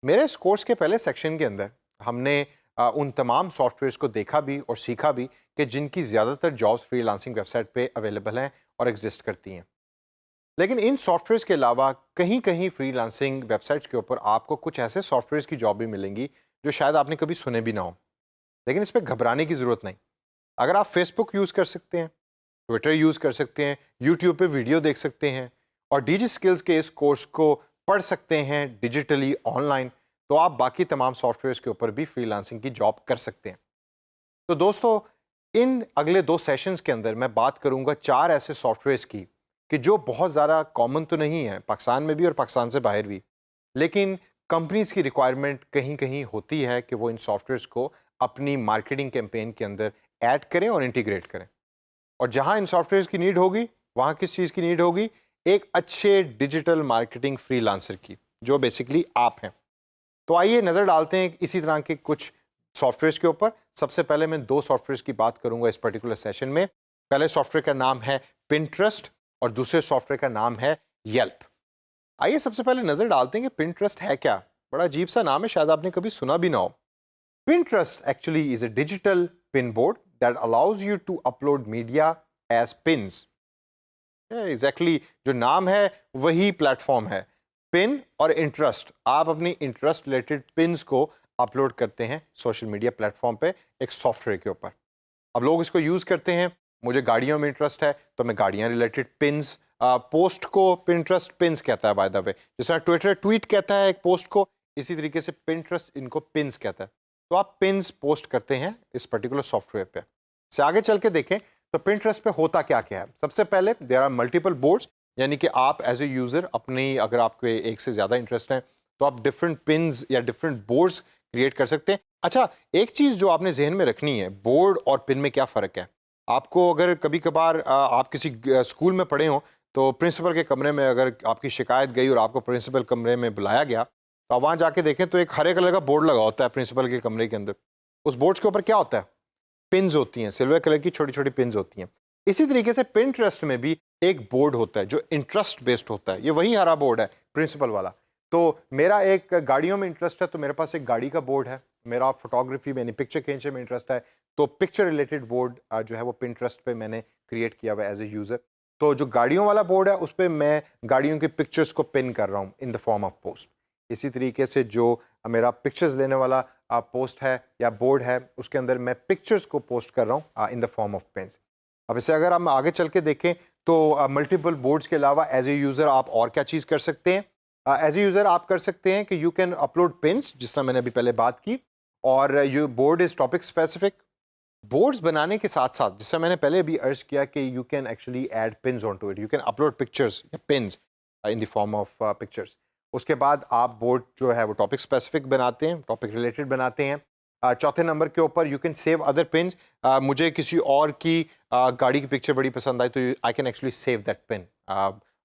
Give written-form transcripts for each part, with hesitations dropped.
मेरे इस कोर्स के पहले सेक्शन के अंदर हमने उन तमाम सॉफ्टवेयर्स को देखा भी और सीखा भी कि जिनकी ज़्यादातर जॉब्स फ्रीलांसिंग वेबसाइट पे अवेलेबल हैं और एग्जिस्ट करती हैं। लेकिन इन सॉफ्टवेयर्स के अलावा कहीं कहीं फ्रीलांसिंग वेबसाइट्स के ऊपर आपको कुछ ऐसे सॉफ्टवेयर्स की जॉब भी मिलेंगी जो शायद आपने कभी सुने भी ना हो। लेकिन इस पर घबराने की ज़रूरत नहीं। अगर आप फेसबुक यूज़ कर सकते हैं, ट्विटर यूज़ कर सकते हैं, यूट्यूब पे वीडियो देख सकते हैं और डिजी स्किल्स के इस कोर्स को पढ़ सकते हैं डिजिटली ऑनलाइन, तो आप बाकी तमाम सॉफ्टवेयर्स के ऊपर भी फ्रीलांसिंग की जॉब कर सकते हैं। तो दोस्तों, इन अगले 2 सेशंस के अंदर मैं बात करूंगा 4 ऐसे सॉफ्टवेयर्स की कि जो बहुत ज़्यादा कॉमन तो नहीं है पाकिस्तान में भी और पाकिस्तान से बाहर भी, लेकिन कंपनीज की रिक्वायरमेंट कहीं कहीं होती है कि वो इन सॉफ्टवेयर्स को अपनी मार्केटिंग कैंपेन के अंदर ऐड करें और इंटीग्रेट करें। और जहां इन सॉफ्टवेयर्स की नीड होगी, वहां किस चीज़ की नीड होगी? एक अच्छे डिजिटल मार्केटिंग फ्रीलांसर की, जो बेसिकली आप हैं। तो आइए नज़र डालते हैं इसी तरह के कुछ सॉफ्टवेयर्स के ऊपर। सबसे पहले मैं 2 सॉफ्टवेयर्स की बात करूंगा इस पर्टिकुलर सेशन में। पहले सॉफ्टवेयर का नाम है पिंटरेस्ट और दूसरे सॉफ्टवेयर का नाम है येल्प। आइए सबसे पहले नज़र डालते हैं कि पिंटरेस्ट है क्या। बड़ा अजीब सा नाम है, शायद आपने कभी सुना भी ना हो। Pinterest actually is a digital pin board that allows you to upload media as pins. Exactly जो नाम है वही प्लेटफॉर्म है। पिन और इंटरेस्ट, आप अपनी इंटरेस्ट रिलेटेड पिन्स को अपलोड करते हैं सोशल मीडिया प्लेटफॉर्म पे एक सॉफ्टवेयर के ऊपर। अब लोग इसको यूज़ करते हैं। मुझे गाड़ियों में इंटरेस्ट है तो मैं गाड़ियाँ रिलेटेड पिन्स, पोस्ट को पिंटरेस्ट पिन्स कहता है बाय द वे। जिस तरह ट्विटर ट्वीट कहता है एक पोस्ट को, इसी तरीके से पिंटरेस्ट इनको पिन्स कहता है। तो आप पिन्स पोस्ट करते हैं इस पर्टिकुलर सॉफ्टवेयर पे। से आगे चल के देखें तो पिंटरेस्ट पे होता क्या क्या है। सबसे पहले देयर आर मल्टीपल बोर्ड्स, यानी कि आप एज ए यूज़र अपनी, अगर आपके एक से ज़्यादा इंटरेस्ट है तो आप डिफरेंट पिन्स या डिफरेंट बोर्ड्स क्रिएट कर सकते हैं। अच्छा, एक चीज़ जो आपने जहन में रखनी है, बोर्ड और पिन में क्या फ़र्क है। आपको अगर कभी कभार आप किसी स्कूल में पढ़े हों तो प्रिंसिपल के कमरे में अगर आपकी शिकायत गई और आपको प्रिंसिपल कमरे में बुलाया गया, तो आप वहाँ जाके देखें तो एक हरे कलर का बोर्ड लगा होता है प्रिंसिपल के कमरे के अंदर। उस बोर्ड के ऊपर क्या होता है? पिन्स होती हैं, सिल्वर कलर की छोटी छोटी पिन्स होती हैं। इसी तरीके से पिंटरेस्ट में भी एक बोर्ड होता है जो इंटरेस्ट बेस्ड होता है। ये वही हरा बोर्ड है प्रिंसिपल वाला। तो मेरा एक गाड़ियों में इंटरेस्ट है तो मेरे पास एक गाड़ी का बोर्ड है। मेरा फोटोग्राफी में पिक्चर खींचने में इंटरेस्ट है तो पिक्चर रिलेटेड बोर्ड जो है वो पिंटरेस्ट पे मैंने क्रिएट किया हुआ है एज ए यूज़र। तो जो गाड़ियों वाला बोर्ड है उस पर मैं गाड़ियों के पिक्चर्स को पिन कर रहा हूँ in the form of post. इसी तरीके से जो मेरा पिक्चर्स लेने वाला पोस्ट है या बोर्ड है, उसके अंदर मैं पिक्चर्स को पोस्ट कर रहा हूँ in the form of pens. अब इसे अगर हम आगे चल के देखें तो मल्टीपल बोर्ड्स के अलावा एज ए यूज़र आप और क्या चीज़ कर सकते हैं। एज ए यूज़र आप कर सकते हैं कि यू कैन अपलोड पिन्स, जिस तरह मैंने अभी पहले बात की, और you board is topic specific. Boards बनाने के साथ साथ, जिससे मैंने पहले भी अर्ज किया कि you can actually add pins on to it, you can upload pictures या pins in the form of pictures. उसके बाद आप बोर्ड जो है वो टॉपिक स्पेसिफिक बनाते हैं, टॉपिक रिलेटेड बनाते हैं। चौथे नंबर के ऊपर you can save other pins. मुझे किसी और की गाड़ी की पिक्चर बड़ी पसंद आई तो I can actually save that pin.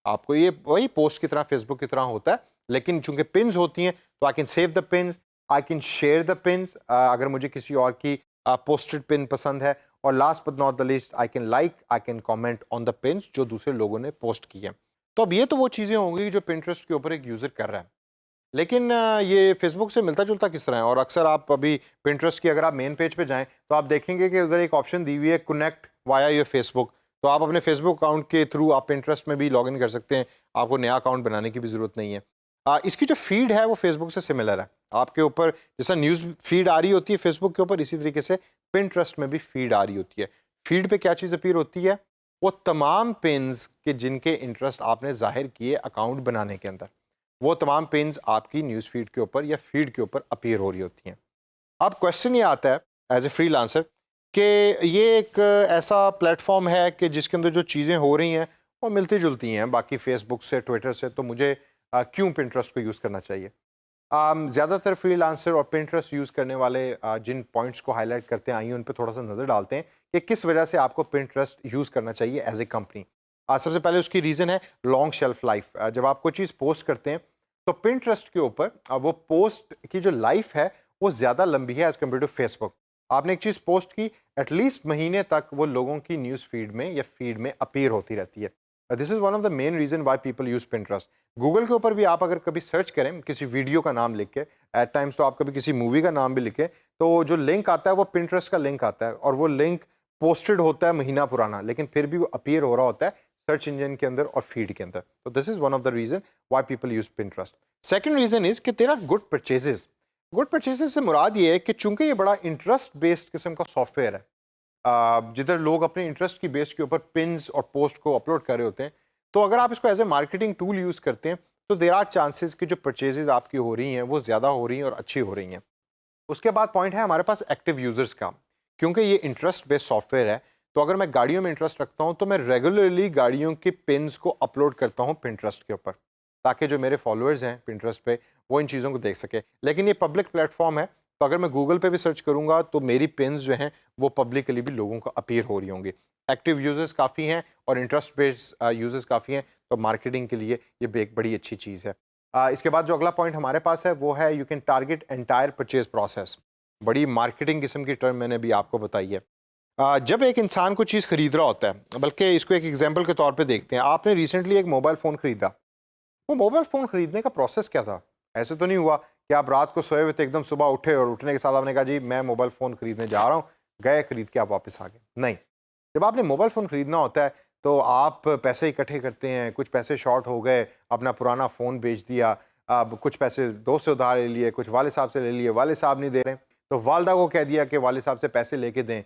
आपको ये वही पोस्ट की तरह, फेसबुक की तरह होता है, लेकिन चूंकि पिन्स होती हैं तो I can save the pins, I can share the pins अगर मुझे किसी और की पोस्टेड पिन पसंद है। और last but not the least, I can like, I can comment on the pins जो दूसरे लोगों ने पोस्ट की है। तो अब ये तो वो चीज़ें होंगी जो पिंटरेस्ट के ऊपर एक यूज़र कर रहा है। लेकिन ये फेसबुक से मिलता जुलता किस तरह है। और अक्सर आप अभी पिंटरेस्ट की अगर आप मेन पेज पे जाएं तो आप देखेंगे कि उधर एक ऑप्शन दी हुई है कनेक्ट वाया योर फेसबुक। तो आप अपने फेसबुक अकाउंट के थ्रू आप पिंटरेस्ट में भी लॉग इन कर सकते हैं, आपको नया अकाउंट बनाने की भी ज़रूरत नहीं है। इसकी जो फीड है वो फेसबुक से सिमिलर है। आपके ऊपर जैसा न्यूज़ फीड आ रही होती है फेसबुक के ऊपर, इसी तरीके से पिंटरेस्ट में भी फीड आ रही होती है। फीड पे क्या चीज़ अपीयर होती है? वो तमाम पिन्स के जिनके इंटरेस्ट आपने जाहिर किए अकाउंट बनाने के अंदर, वो तमाम पिन्स आपकी न्यूज़ फीड के ऊपर या फीड के ऊपर अपीयर हो रही होती हैं। अब क्वेश्चन ये आता है एज ए फ्रीलांसर कि ये एक ऐसा प्लेटफॉर्म है कि जिसके अंदर जो चीज़ें हो रही हैं वो मिलती जुलती हैं बाकी फेसबुक से, ट्विटर से, तो मुझे क्यों पिंटरेस्ट को यूज़ करना चाहिए। ज़्यादातर फ्रीलांसर और पिंटरेस्ट यूज़ करने वाले जिन पॉइंट्स को हाईलाइट करते हैं, आइए उन पर थोड़ा सा नज़र डालते हैं कि किस वजह से आपको पिंटरेस्ट यूज़ करना चाहिए एज ए कंपनी। सबसे पहले उसकी रीज़न है लॉन्ग शेल्फ लाइफ। जब आप कोई चीज़ पोस्ट करते हैं तो पिंटरेस्ट के ऊपर वो पोस्ट की जो लाइफ है वो ज़्यादा लंबी है एज़ कम्पेयर टू फेसबुक। आपने एक चीज़ पोस्ट की, एटलीस्ट महीने तक वो लोगों की न्यूज़ फीड में या फीड में अपीयर होती रहती है। This is one of the main reason why people use Pinterest. Google के ऊपर भी आप अगर कभी सर्च करें किसी वीडियो का नाम लिख के, एट टाइम्स तो आप कभी किसी मूवी का नाम भी लिखें, तो जो लिंक आता है वो पिंटरेस्ट का लिंक आता है, और वो लिंक पोस्टेड होता है महीना पुराना, लेकिन फिर भी वो अपीयर हो रहा होता है सर्च इंजन के अंदर और फीड के अंदर। तो this is one of the reason why people use Pinterest. Second reason is कि तेरा गुड परचेजेस। गुड परचेजेस से मुराद ये है कि चूंकि ये बड़ा इंटरेस्ट बेस्ड किस्म का सॉफ्टवेयर है, जिधर लोग अपने इंटरेस्ट की बेस के ऊपर पिन्स और पोस्ट को अपलोड कर रहे होते हैं, तो अगर आप इसको as a marketing tool use करते हैं तो देर आर चांसेस कि जो परचेजेस आपकी हो रही हैं वो ज़्यादा हो रही हैं और अच्छी हो रही हैं। उसके बाद पॉइंट है हमारे पास एक्टिव यूज़र्स का। क्योंकि ये इंटरेस्ट बेस्ड सॉफ्टवेयर है, तो अगर मैं गाड़ियों में इंटरेस्ट रखता हूँ तो मैं रेगुलरली गाड़ियों के पिन्स को अपलोड करता हूँ पिंटरेस्ट के ऊपर, ताकि जो मेरे फॉलोअर्स हैं पिंटरेस्ट पे वो इन चीज़ों को देख सके। लेकिन ये पब्लिक प्लेटफॉर्म है, तो अगर मैं गूगल पे भी सर्च करूंगा तो मेरी पिन्स जो हैं वो पब्लिकली भी लोगों को अपीयर हो रही होंगी। एक्टिव यूजर्स काफ़ी हैं और इंटरेस्ट बेस्ड यूजर्स काफ़ी हैं, तो मार्केटिंग के लिए ये भी एक बड़ी अच्छी चीज़ है। इसके बाद जो अगला पॉइंट हमारे पास है वो है you can target entire purchase process. बड़ी मार्केटिंग किस्म की टर्म मैंने भी आपको बताई है। जब एक इंसान को चीज़ खरीद रहा होता है, बल्कि इसको एक एग्जाम्पल के तौर पर देखते हैं, आपने रिसेंटली एक मोबाइल फ़ोन खरीदा। वो मोबाइल फ़ोन खरीदने का प्रोसेस क्या था? ऐसे तो नहीं हुआ कि आप रात को सोए हुए थे, एकदम सुबह उठे और उठने के साथ आपने कहा जी मैं मोबाइल फ़ोन खरीदने जा रहा हूँ, गए खरीद के आप वापस आ गए। नहीं, जब आपने मोबाइल फ़ोन खरीदना होता है तो आप पैसे इकट्ठे करते हैं, कुछ पैसे शॉर्ट हो गए, अपना पुराना फ़ोन बेच दिया, अब कुछ पैसे दोस्त से उधार ले लिए, कुछ वाले साहब से ले लिए, वाले साहब नहीं दे रहे, तो वालदा को कह दिया कि वाले साहब से पैसे लेके दें,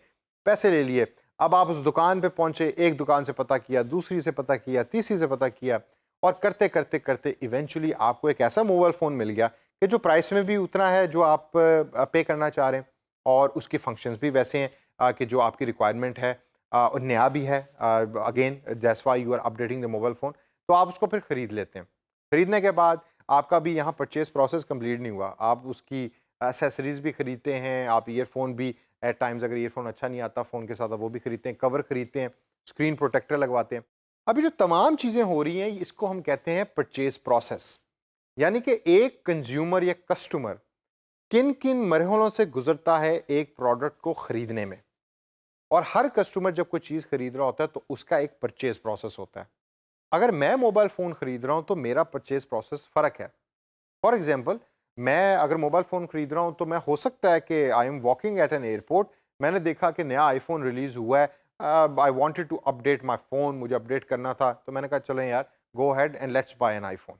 पैसे ले लिए। अब आप उस दुकान पे पहुँचे, एक दुकान से पता किया, दूसरी से पता किया, तीसरी से पता किया, और करते करते करते इवेंचुअली आपको एक ऐसा मोबाइल फ़ोन मिल गया कि जो प्राइस में भी उतना है जो आप पे करना चाह रहे हैं, और उसकी फंक्शंस भी वैसे हैं कि जो आपकी रिक्वायरमेंट है, और नया भी है। Again that's why you are updating the mobile phone, तो आप उसको फिर ख़रीद लेते हैं। ख़रीदने के बाद आपका भी यहाँ परचेज़ प्रोसेस कंप्लीट नहीं हुआ, आप उसकी एसेसरीज़ भी ख़रीदते हैं, आप ईयरफ़ोन भी एट टाइम्स अगर ईयरफ़ोन अच्छा नहीं आता फ़ोन के साथ आप वो भी ख़रीदते हैं, कवर ख़रीदते हैं, स्क्रीन प्रोटेक्टर लगवाते हैं। अभी जो तमाम चीज़ें हो रही हैं इसको हम कहते हैं परचेज़ प्रोसेस। यानी कि एक कंज्यूमर या कस्टमर किन किन मरहलों से गुजरता है एक प्रोडक्ट को खरीदने में, और हर कस्टमर जब कोई चीज़ खरीद रहा होता है तो उसका एक परचेज प्रोसेस होता है। अगर मैं मोबाइल फ़ोन खरीद रहा हूं तो मेरा परचेज प्रोसेस फ़र्क है। फॉर एग्जाम्पल, मैं अगर मोबाइल फ़ोन खरीद रहा हूं तो मैं हो सकता है कि I am walking at an airport, मैंने देखा कि नया आईफोन रिलीज़ हुआ है, I wanted to update my phone, मुझे अपडेट करना था, तो मैंने कहा चलें यार, go ahead and let's buy an iPhone.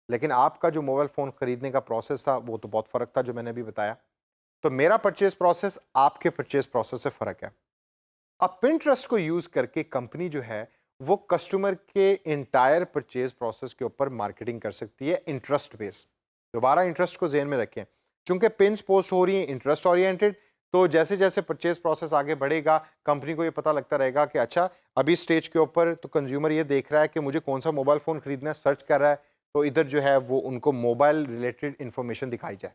लेकिन आपका जो मोबाइल फ़ोन खरीदने का प्रोसेस था वो तो बहुत फ़र्क था जो मैंने अभी बताया। तो मेरा परचेज़ प्रोसेस आपके परचेज़ प्रोसेस से फ़र्क है। अब पिंटरेस्ट को यूज़ करके कंपनी जो है वो कस्टमर के एंटायर परचेज़ प्रोसेस के ऊपर मार्केटिंग कर सकती है इंटरेस्ट बेस्ड। दोबारा इंटरेस्ट को ज़हन में रखें, चूंकि पिन्स पोस्ट हो रही हैं इंटरेस्ट ओरिएंटेड, तो जैसे जैसे परचेज प्रोसेस आगे बढ़ेगा कंपनी को ये पता लगता रहेगा कि अच्छा अभी स्टेज के ऊपर तो कंज्यूमर ये देख रहा है कि मुझे कौन सा मोबाइल फ़ोन खरीदना है, सर्च कर रहा है, तो इधर जो है वो उनको मोबाइल रिलेटेड इन्फॉर्मेशन दिखाई जाए।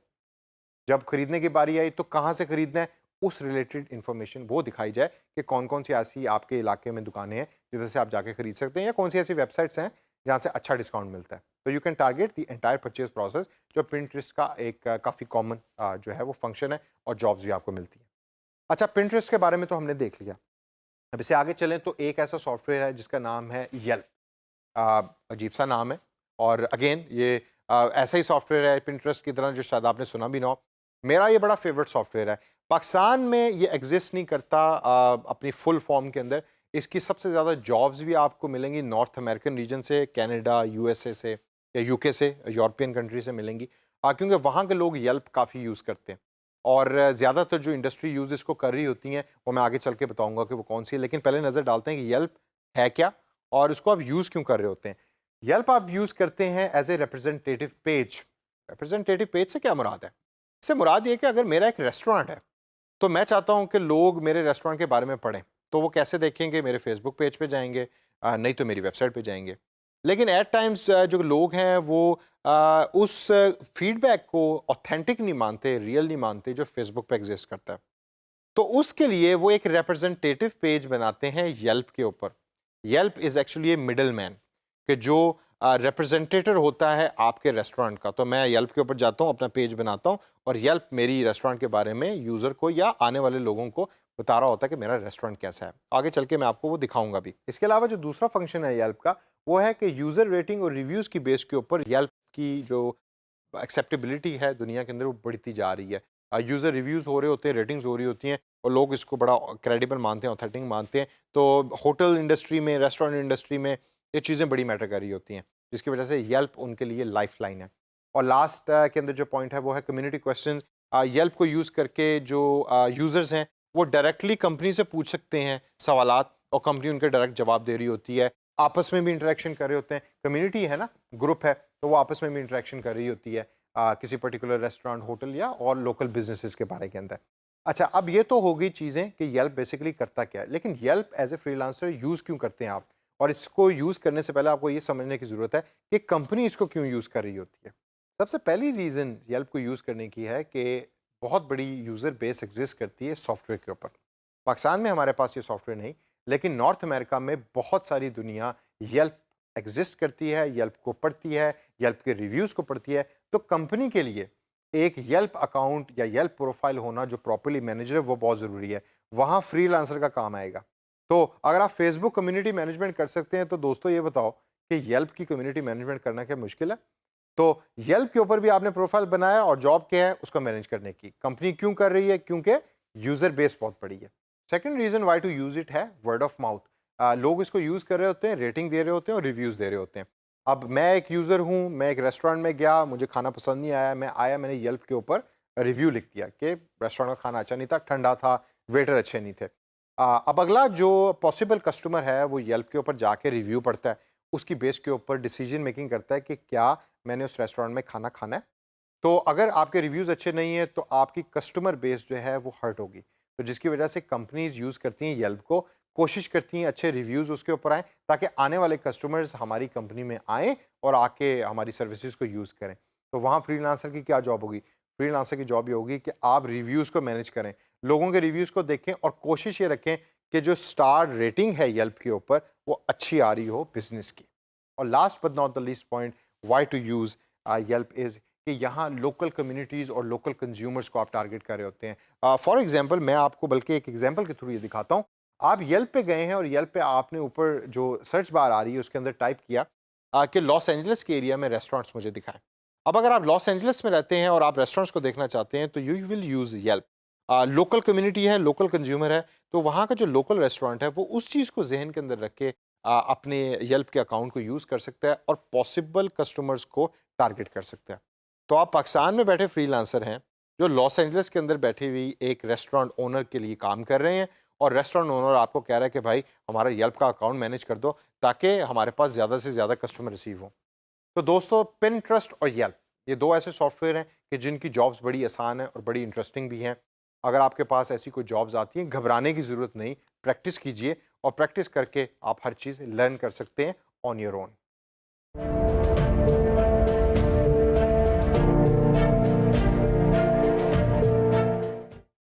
जब खरीदने की बारी आई तो कहाँ से खरीदना है उस रिलेटेड इन्फॉर्मेशन वो दिखाई जाए कि कौन कौन सी ऐसी आपके इलाके में दुकानें हैं जिधर से आप जाके खरीद सकते हैं, या कौन सी ऐसी वेबसाइट्स हैं जहाँ से अच्छा डिस्काउंट मिलता है। तो you can target the entire purchase process, जो पिंटरेस्ट का एक काफ़ी कॉमन जो है वो फंक्शन है, और जॉब्स भी आपको मिलती हैं। अच्छा, पिंटरेस्ट के बारे में तो हमने देख लिया। अब इससे आगे चलें तो एक ऐसा सॉफ्टवेयर है जिसका नाम है येल्प। अजीब सा नाम है, और अगेन ये ऐसा ही सॉफ्टवेयर है पिंटरेस्ट की तरह जो शायद आपने सुना भी ना हो। मेरा ये बड़ा फेवरेट सॉफ्टवेयर है। पाकिस्तान में ये एग्जिस्ट नहीं करता अपनी फुल फॉर्म के अंदर। इसकी सबसे ज़्यादा जॉब्स भी आपको मिलेंगी नॉर्थ अमेरिकन रीजन से, कनाडा, यूएसए से या यूके से, यूरोपियन कंट्री से मिलेंगी, क्योंकि वहाँ के लोग येल्प काफ़ी यूज़ करते हैं। और ज़्यादातर जो इंडस्ट्री यूज़ इसको कर रही होती हैं वो मैं आगे चल के बताऊँगा कि वो कौन सी है, लेकिन पहले नज़र डालते हैं कि येल्प है क्या और उसको आप यूज़ क्यों कर रहे होते हैं। येल्प आप यूज़ करते हैं as a representative page. Representative page से क्या मुराद है? इससे मुराद ये है कि अगर मेरा एक रेस्टोरेंट है तो मैं चाहता हूँ कि लोग मेरे रेस्टोरेंट के बारे में पढ़ें, तो वो कैसे देखेंगे? मेरे फेसबुक पेज पे जाएंगे, नहीं तो मेरी वेबसाइट पे जाएंगे। लेकिन एट टाइम्स जो लोग हैं वो उस फीडबैक को ऑथेंटिक नहीं मानते, रियल नहीं मानते जो फेसबुक पे एग्जिस्ट करता है। तो उसके लिए वो एक रिप्रेजेंटेटिव पेज बनाते हैं येल्प के ऊपर। Yelp is actually A middle man, कि जो रिप्रेजेंटेटिव होता है आपके रेस्टोरेंट का। तो मैं येल्प के ऊपर जाता हूँ, अपना पेज बनाता हूँ और येल्प मेरी रेस्टोरेंट के बारे में यूज़र को या आने वाले लोगों को बता रहा होता है कि मेरा रेस्टोरेंट कैसा है। आगे चल के मैं आपको वो दिखाऊंगा भी। इसके अलावा जो दूसरा फंक्शन है येल्प का, वो है कि यूज़र रेटिंग और रिव्यूज़ की बेस के ऊपर येल्प की जो एक्सेप्टेबिलिटी है दुनिया के अंदर वो बढ़ती जा रही है। यूज़र रिव्यूज़ हो रहे होते हैं, रेटिंग्स हो रही होती हैं और लोग इसको बड़ा क्रेडिबल मानते हैं, ऑथेंटिक मानते हैं। तो होटल इंडस्ट्री में, रेस्टोरेंट इंडस्ट्री में ये चीज़ें बड़ी मैटर कर रही होती हैं, जिसकी वजह से येल्प उनके लिए लाइफ़लाइन है। और लास्ट के अंदर जो पॉइंट है वो है कम्युनिटी क्वेश्चंस। येल्प को यूज़ करके जो यूज़र्स हैं वो डायरेक्टली कंपनी से पूछ सकते हैं सवालात और कंपनी उनके डायरेक्ट जवाब दे रही होती है। आपस में भी इंटरेक्शन कर रहे होते हैं। कम्युनिटी है ना, ग्रुप है, तो वो आपस में भी इंटरेक्शन कर रही होती है किसी पर्टिकुलर रेस्टोरेंट, होटल या और लोकल बिजनेसेस के बारे के अंदर। अच्छा, अब ये तो हो गई चीज़ें कि येल्प बेसिकली करता क्या है, लेकिन Yelp as a freelancer use क्यों करते हैं आप? और इसको यूज़ करने से पहले आपको ये समझने की ज़रूरत है कि कंपनी इसको क्यों यूज़ कर रही होती है। सबसे पहली रीज़न येल्प को यूज़ करने की है कि बहुत बड़ी यूज़र बेस एग्जिस्ट करती है सॉफ्टवेयर के ऊपर। पाकिस्तान में हमारे पास ये सॉफ्टवेयर नहीं, लेकिन नॉर्थ अमेरिका में बहुत सारी दुनिया येल्प एग्जिस्ट करती है, येल्प को पढ़ती है, येल्प के रिव्यूज़ को पढ़ती है। तो कंपनी के लिए एक येल्प अकाउंट या येल्प प्रोफाइल होना जो प्रॉपर्ली मैनेजर है वो बहुत ज़रूरी है। वहाँ फ्रीलांसर का काम आएगा। तो अगर आप फेसबुक कम्युनिटी मैनेजमेंट कर सकते हैं तो दोस्तों ये बताओ कि येल्प की कम्युनिटी मैनेजमेंट करना क्या मुश्किल है? तो येल्प के ऊपर भी आपने प्रोफाइल बनाया और जॉब क्या है उसको मैनेज करने की। कंपनी क्यों कर रही है? क्योंकि यूज़र बेस बहुत बड़ी है। Second reason why to use it है वर्ड ऑफ माउथ। लोग इसको यूज़ कर रहे होते हैं, रेटिंग दे रहे होते हैं और रिव्यूज़ दे रहे होते हैं। अब मैं एक यूज़र हूँ, मैं एक रेस्टोरेंट में गया, मुझे खाना पसंद नहीं आया, मैं आया, मैंने येल्प के ऊपर रिव्यू लिख दिया कि रेस्टोरेंट का खाना अच्छा नहीं था, ठंडा था, वेटर अच्छे नहीं थे। अब अगला जो पॉसिबल कस्टमर है वो येल्प के ऊपर जाके रिव्यू पढ़ता है, उसकी बेस के ऊपर डिसीजन मेकिंग करता है कि क्या मैंने उस रेस्टोरेंट में खाना खाना है। तो अगर आपके रिव्यूज़ अच्छे नहीं हैं तो आपकी कस्टमर बेस जो है वो हर्ट होगी। तो जिसकी वजह से कंपनीज़ यूज़ करती हैं येल्प को, कोशिश करती हैं अच्छे रिव्यूज़ उसके ऊपर आएँ ताकि आने वाले कस्टमर्स हमारी कंपनी में आएँ और आके हमारी सर्विसेज़ को यूज़ करें। तो वहाँ फ्रीलांसर की क्या जॉब होगी? फ्रीलांसर की जॉब ये होगी कि आप रिव्यूज़ को मैनेज करें, लोगों के रिव्यूज़ को देखें और कोशिश ये रखें कि जो स्टार रेटिंग है येल्प के ऊपर वो अच्छी आ रही हो बिज़नेस की। और last but not the least point why to use Yelp is कि यहाँ लोकल कम्युनिटीज़ और लोकल कंज्यूमर्स को आप टारगेट कर रहे होते हैं। फॉर एग्जांपल मैं आपको बल्कि एक एग्जांपल के थ्रू ये दिखाता हूँ। आप येल्प पे गए हैं और येल्प पे आपने ऊपर जो सर्च बार आ रही है उसके अंदर टाइप किया कि लॉस एंजलिस के एरिया में रेस्टोरेंट्स मुझे दिखाएं। अब अगर आप लॉस एंजलिस में रहते हैं और आप रेस्टोरेंट्स को देखना चाहते हैं तो you will use Yelp. Local community है, लोकल कंज्यूमर है, तो वहाँ का जो लोकल रेस्टोरेंट है वो उस चीज़ को जहन के अंदर रख के अपने येल्प के अकाउंट को यूज़ कर सकता है और पॉसिबल कस्टमर्स को टारगेट कर सकता है। तो आप पाकिस्तान में बैठे फ्रीलांसर हैं जो लॉस एंजलिस के अंदर बैठी हुई एक रेस्टोरेंट ओनर के लिए काम कर रहे हैं और रेस्टोरेंट ओनर आपको कह रहा है कि भाई हमारा येल्प का अकाउंट मैनेज कर दो ताकि हमारे पास ज़्यादा से ज़्यादा कस्टमर रिसीव हों। तो दोस्तों पिंटरेस्ट और येल्प ये दो ऐसे सॉफ्टवेयर हैं कि जिनकी जॉब्स बड़ी आसान है और बड़ी इंटरेस्टिंग भी हैं। अगर आपके पास ऐसी कोई जॉब्स आती हैं घबराने की ज़रूरत नहीं, प्रैक्टिस कीजिए और प्रैक्टिस करके आप हर चीज़ लर्न कर सकते हैं ऑन योर ओन।